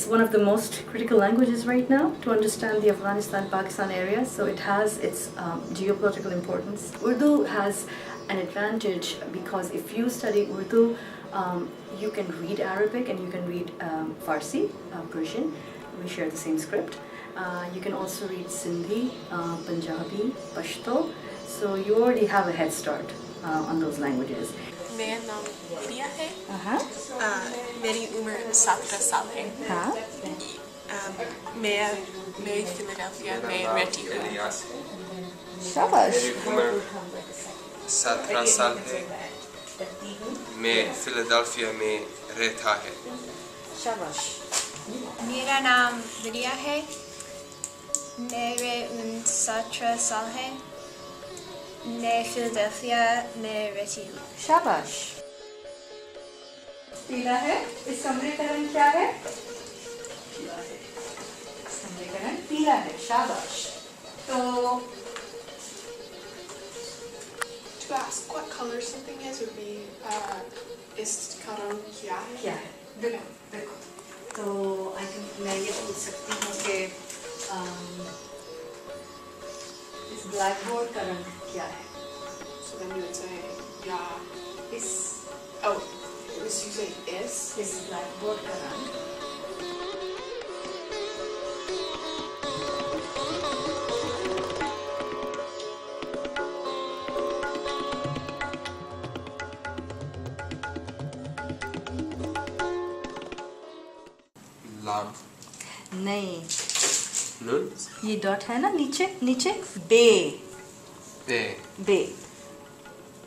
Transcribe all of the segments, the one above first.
one of the most critical languages right now to understand the Afghanistan-Pakistan area, so it has its geopolitical importance. Urdu has an advantage because if you study Urdu, you can read Arabic and you can read Farsi, Persian. We share the same script. You can also read Sindhi, Punjabi, Pashto, so you already have a head start on those languages. मेरा नाम रिया है। मेरी उम्र 17 साल है। मैं Philadelphia में रहती हूँ। शाबाश। मेरी उम्र 17 साल है। मैं फिलाडेल्फिया में रहता है। शाबाश। मेरा नाम रिया है। मेरे उम्र 17 साल है। मैं फिलाडेल्फिया में रहती हूँ। शाबाश। पीला है। इस कमरे का रंग क्या है? पीला है। इस कमरे का रंग पीला है। शाबाश। तो To ask what color something is would be इसका रंग क्या है? क्या है? देखो। तो मैं ये पूछ सकती हूँ कि इस ब्लैक बोर्ड का रंग क्या है? So then you would say yeah. इस Oh, you say is black board का रंग लाम। नहीं, नून। ये डॉट है ना नीचे बे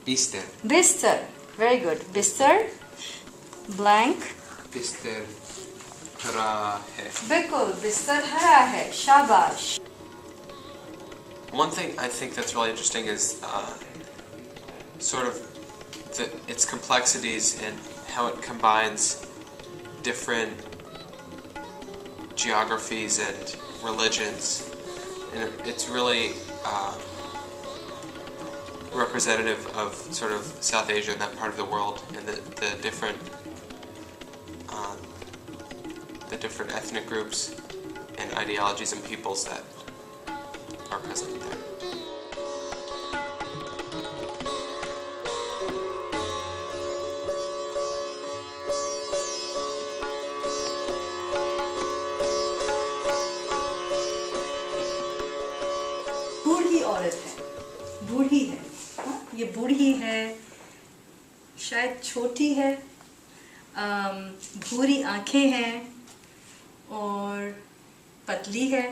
बिस्तर। बिस्तर, वेरी गुड। बिस्तर ब्लैंक बिस्तर हरा है। बिल्कुल, बिस्तर हरा है। शाबाश। One thing I think that's really interesting is sort of its complexities and how it combines different geographies and religions, and it's really representative of sort of South Asia and that part of the world, and the different ethnic groups and ideologies and peoples that are present there. बूढ़ी औरत है, बूढ़ी है, हाँ? ये बूढ़ी है, शायद छोटी है, भूरी आंखें हैं और पतली है,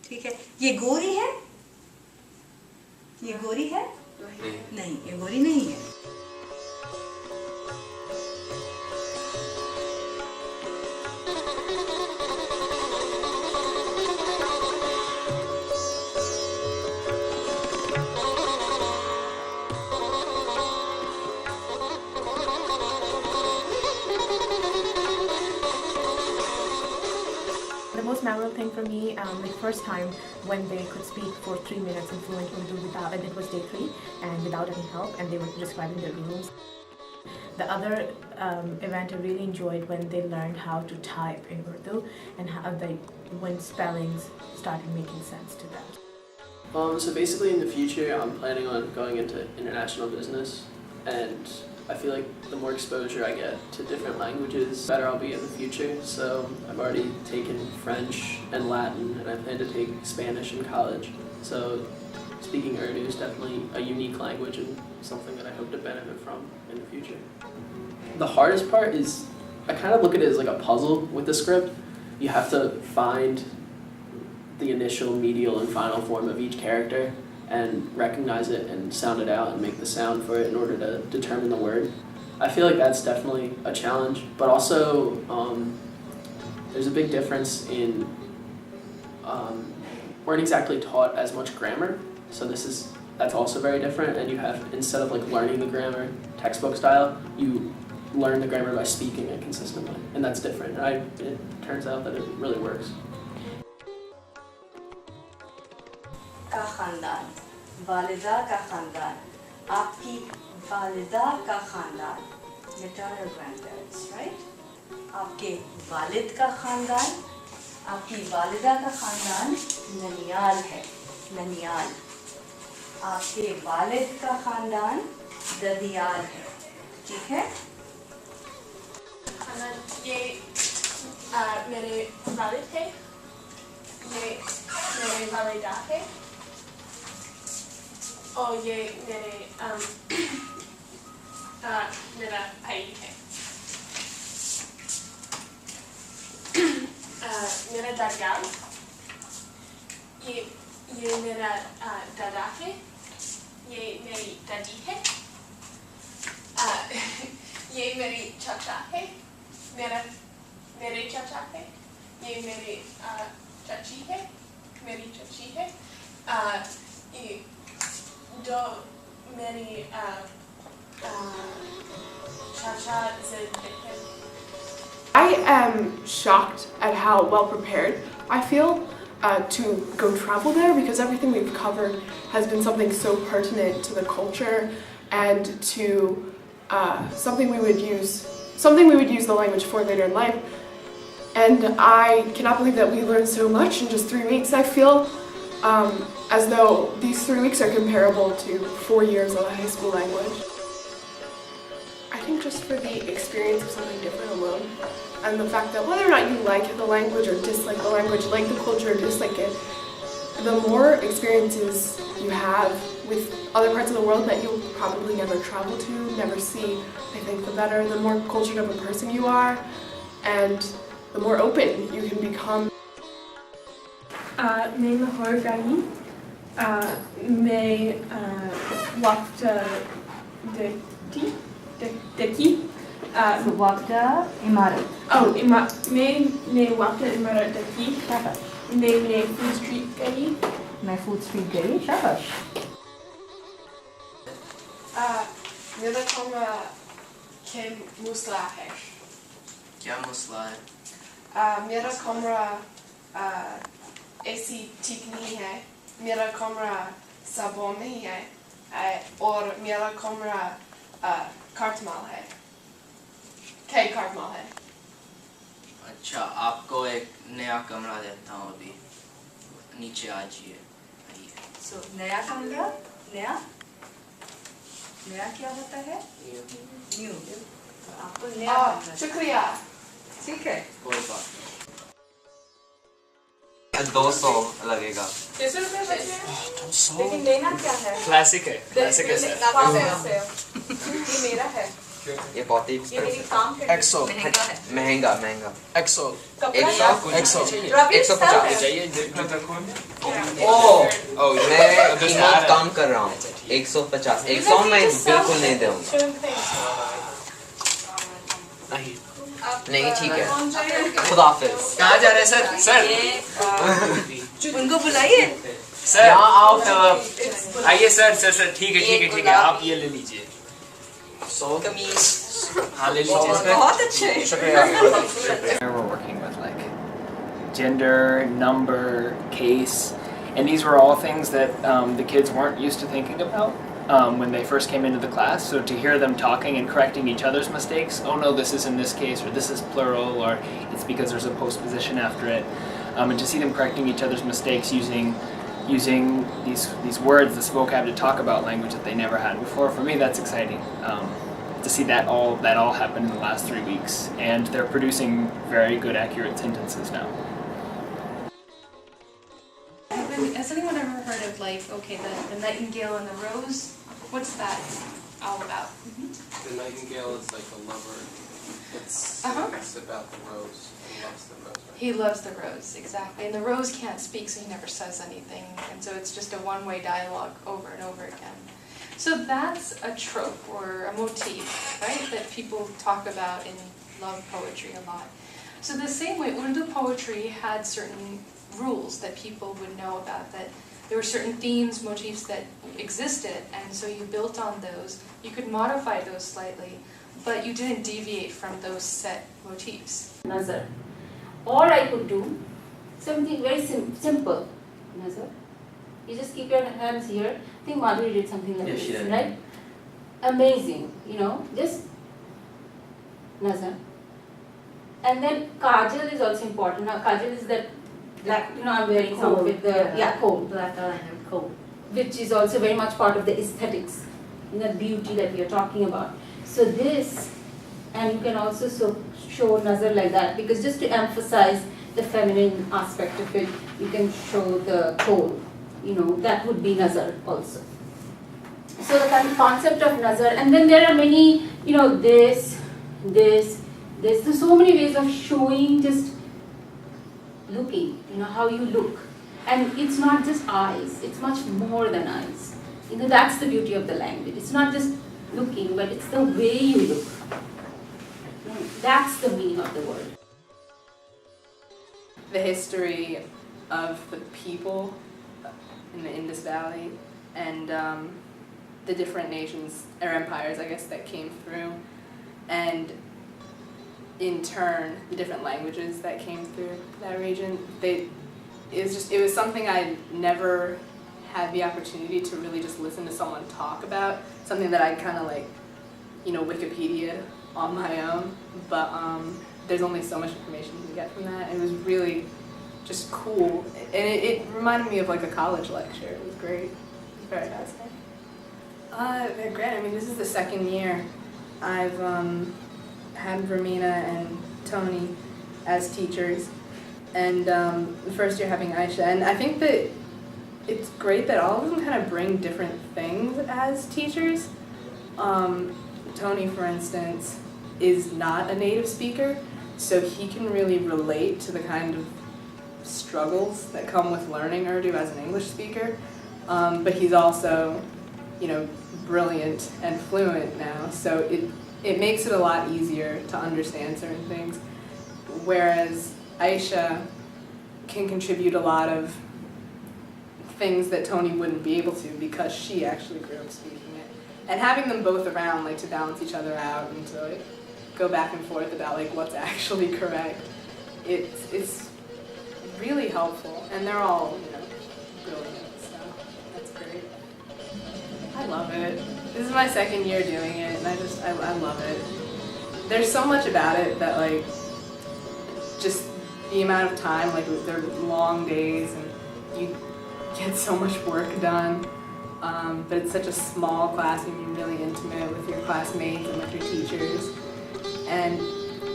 ठीक है। ये गोरी है? ये गोरी है? नहीं, ये गोरी नहीं है। The most memorable thing for me, the first time when they could speak for 3 minutes in fluent Urdu without, and it was day 3, and without any help, and they were describing their rooms. The other event I really enjoyed when they learned how to type in Urdu and how when spellings started making sense to them. So basically in the future I'm planning on going into international business, and I feel like the more exposure I get to different languages, the better I'll be in the future. So I've already taken French and Latin, and I plan to take Spanish in college. So speaking Urdu is definitely a unique language and something that I hope to benefit from in the future. The hardest part is, I kind of look at it as like a puzzle with the script. You have to find the initial, medial, and final form of each character and recognize it and sound it out and make the sound for it in order to determine the word. I feel like that's definitely a challenge, but also there's a big difference in weren't exactly taught as much grammar, so that's also very different, and you have, instead of like learning the grammar textbook style, you learn the grammar by speaking it consistently, and that's different. It turns out that it really works. का खानदान, वालिदा का खानदान, आपकी वालिदा का खानदान, maternal grandparents, right? आपके वालिद का ख़ानदान, आपकी वालिदा का ख़ानदान ननियाल है, ननियाल। आपके वालिद का ख़ानदान ददियाल है, ठीक है? ये मेरे वालिद है, ये मेरे वालिदा है, और ये मेरा भाई है। मेरा दादा, ये मेरा दादा है, ये मेरी दादी है, ये मेरी चाचा है, मेरे चाचा है, ये मेरी चाची है, मेरी चाची है, ये दो मेरी चाचा जिंदगी है। I am shocked at how well prepared I feel to go travel there, because everything we've covered has been something so pertinent to the culture and to something we would use the language for later in life. And I cannot believe that we learned so much in just 3 weeks. I feel as though these 3 weeks are comparable to 4 years of a high school language. I think just for the experience of something different alone, and the fact that whether or not you like the language or dislike the language, like the culture or dislike it, the more experiences you have with other parts of the world that you'll probably never travel to, never see, I think the better, the more cultured of a person you are, and the more open you can become. मैं लाहौर गई, मैं वक्त देखी वक़्त इमारत। मैं वक्त इमारत देखी, मैं फूड स्ट्रीट गई, मैं फूड स्ट्रीट गई, शाबाश। मेरा कमरा के मुसला है। क्या मसला है? मेरा कमरा ऐसी ठीक नहीं है, मेरा कमरा साबुन नहीं है, और मेरा कमरा कार्टमाल है, कई कार्टमाल है। अच्छा, आपको एक नया कमरा देता हूँ अभी, नीचे आ जाइए। So, नया कमरा, नया क्या होता है? न्यू। आपको नया कमरा। शुक्रिया। ठीक है। कोई बात 200 लगेगा। कैसे रुपए बचे हैं? लेकिन लेना क्या है? क्लासिक है सर। ये मेरा है। ये बहुत ही ये मेरी काम करने एक्सो महंगा एक्सो 150 चाहिए मैं कीमत काम कर रहा हूँ 150 100 मैं बिल्कुल नहीं दूँगा। नहीं ठीक है, खुदा हाफिज। कहाँ जा रहे हैं सर? उनको बुलाइए। सर यहाँ आओ तो आइए सर ठीक है आप ये ले लीजिए। कमीज। हाँ ले लीजिए। बहुत अच्छे। शुक्रिया। We're working with like gender, number, case, and these were all things that the kids weren't used to thinking about when they first came into the class. So to hear them talking and correcting each other's mistakes, oh no, this is in this case, or this is plural, or it's because there's a postposition after it, and to see them correcting each other's mistakes using these words, this vocab to talk about language that they never had before. For me, that's exciting. To see that all happen in the last 3 weeks, and they're producing very good, accurate sentences now. Has anyone ever heard of the nightingale and the rose? What's that all about? The nightingale is like a lover. It's about the rose. He loves the rose. Right? He loves the rose, exactly. And the rose can't speak, so he never says anything. And so it's just a one-way dialogue over and over again. So that's a trope or a motif, right, that people talk about in love poetry a lot. So the same way, Urdu poetry had certain rules that people would know about, that there were certain themes, motifs that existed, and so you built on those. You could modify those slightly, but you didn't deviate from those set motifs. Nazar. Or I could do something very simple. Nazar. You just keep your hands here. I think Madhuri did something like this, right? Amazing, just Nazar. And then kajal is also important. Now kajal is that black, I'm wearing some of it, kohl, black eyeliner, kohl, which is also very much part of the aesthetics, the beauty that we are talking about. So this, and you can also show nazar like that, because just to emphasize the feminine aspect of it, you can show the kohl, that would be nazar also. So the kind of concept of nazar, and then there are many, this, there's so many ways of showing just looking, how you look. And it's not just eyes, it's much more than eyes. That's the beauty of the language. It's not just looking, but it's the way you look. That's the meaning of the word. The history of the people in the Indus Valley and the different nations or empires, I guess, that came through, and in turn the different languages that came through that region. It was something I never had the opportunity to really just listen to someone talk about, something that I kind of like, Wikipedia on my own, but there's only so much information you can get from that. It was really just cool, and it reminded me of like a college lecture. It was great. It was very fascinating. They're great. I mean, this is the second year I've had Vermina and Tony as teachers, and the first year having Aisha, and I think that it's great that all of them kind of bring different things as teachers. Tony, for instance, is not a native speaker, so he can really relate to the kind of struggles that come with learning Urdu as an English speaker, but he's also, brilliant and fluent now, so it makes it a lot easier to understand certain things, whereas Aisha can contribute a lot of things that Tony wouldn't be able to because she actually grew up speaking it. And having them both around, like, to balance each other out and to like go back and forth about like what's actually correct, it's really helpful, and they're all brilliant, so that's great. I love it. This is my second year doing it, and I love it. There's so much about it that like just the amount of time, like they're long days and you get so much work done, but it's such a small class and you're really intimate with your classmates and with your teachers, and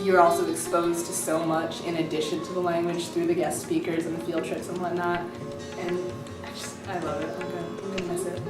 you're also exposed to so much in addition to the language through the guest speakers and the field trips and whatnot, and I love it. I'm gonna miss it.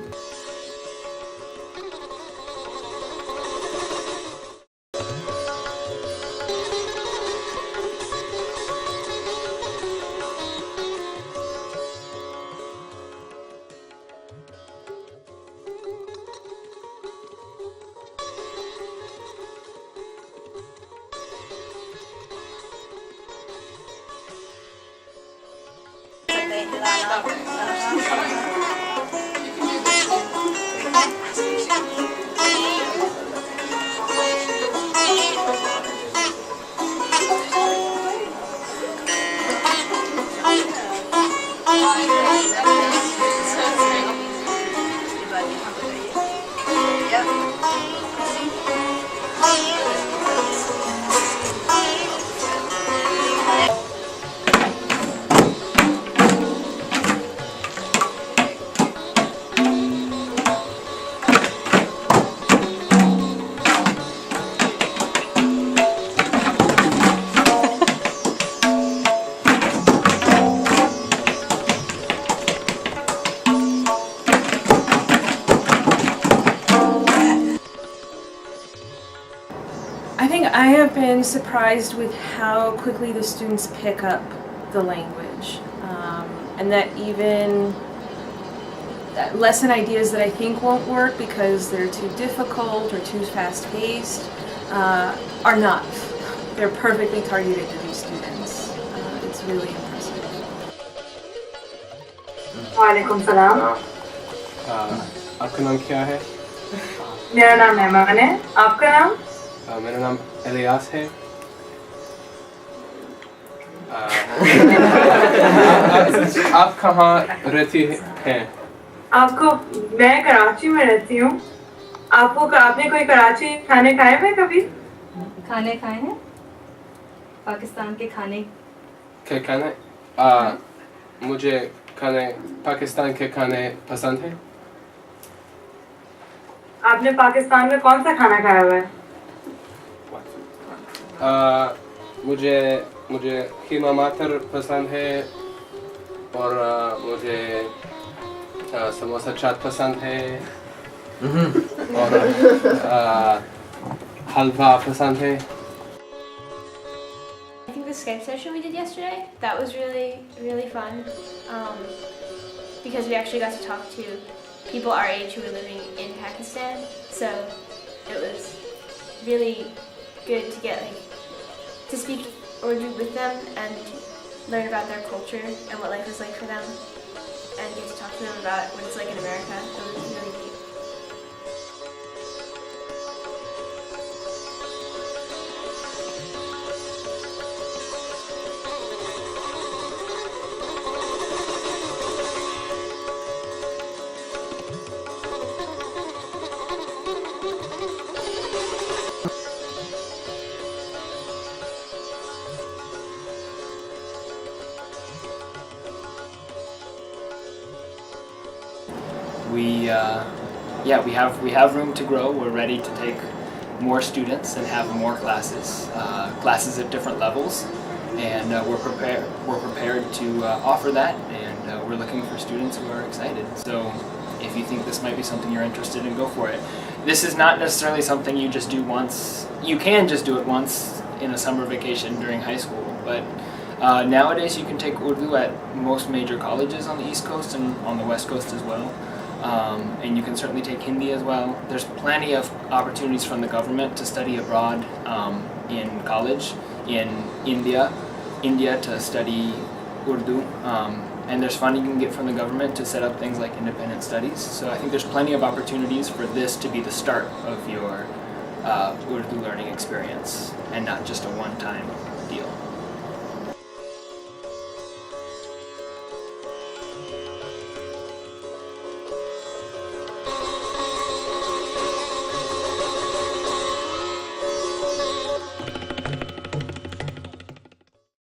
I have been surprised with how quickly the students pick up the language, and that even lesson ideas that I think won't work because they're too difficult or too fast-paced are not. They're perfectly targeted to these students. It's really impressive. वालेकुम सलाम। आपका नाम क्या है? मेरा नाम मेहमान है। आपका नाम? मेरा नाम इलियास है। आप कहाँ रहती हैं? मैं कराची में रहती हूँ। आपने कोई कराची खाने खाए हैं कभी? खाने खाए हैं? पाकिस्तान के खाने के खाने मुझे खाने पाकिस्तान के खाने पसंद है। आपने पाकिस्तान में कौन सा खाना खाया हुआ है? मुझे कीमा मटर पसंद है और मुझे समोसा चाट पसंद है और हलवा पसंद है। I think the Skype session we did yesterday, that was really fun because we actually got to talk to people our age who were living in Pakistan. So it was really good to get to speak Urdu with them and learn about their culture and what life is like for them and get to talk to them about what it's like in America. It was really neat. We have room to grow. We're ready to take more students and have more classes at different levels, and we're prepared to offer that, and we're looking for students who are excited. So if you think this might be something you're interested in, go for it. This is not necessarily something you just do once. You can just do it once in a summer vacation during high school, but nowadays you can take Urdu at most major colleges on the East Coast and on the West Coast as well. And you can certainly take Hindi as well. There's plenty of opportunities from the government to study abroad in college in India to study Urdu. And there's funding you can get from the government to set up things like independent studies. So I think there's plenty of opportunities for this to be the start of your Urdu learning experience and not just a one-time deal.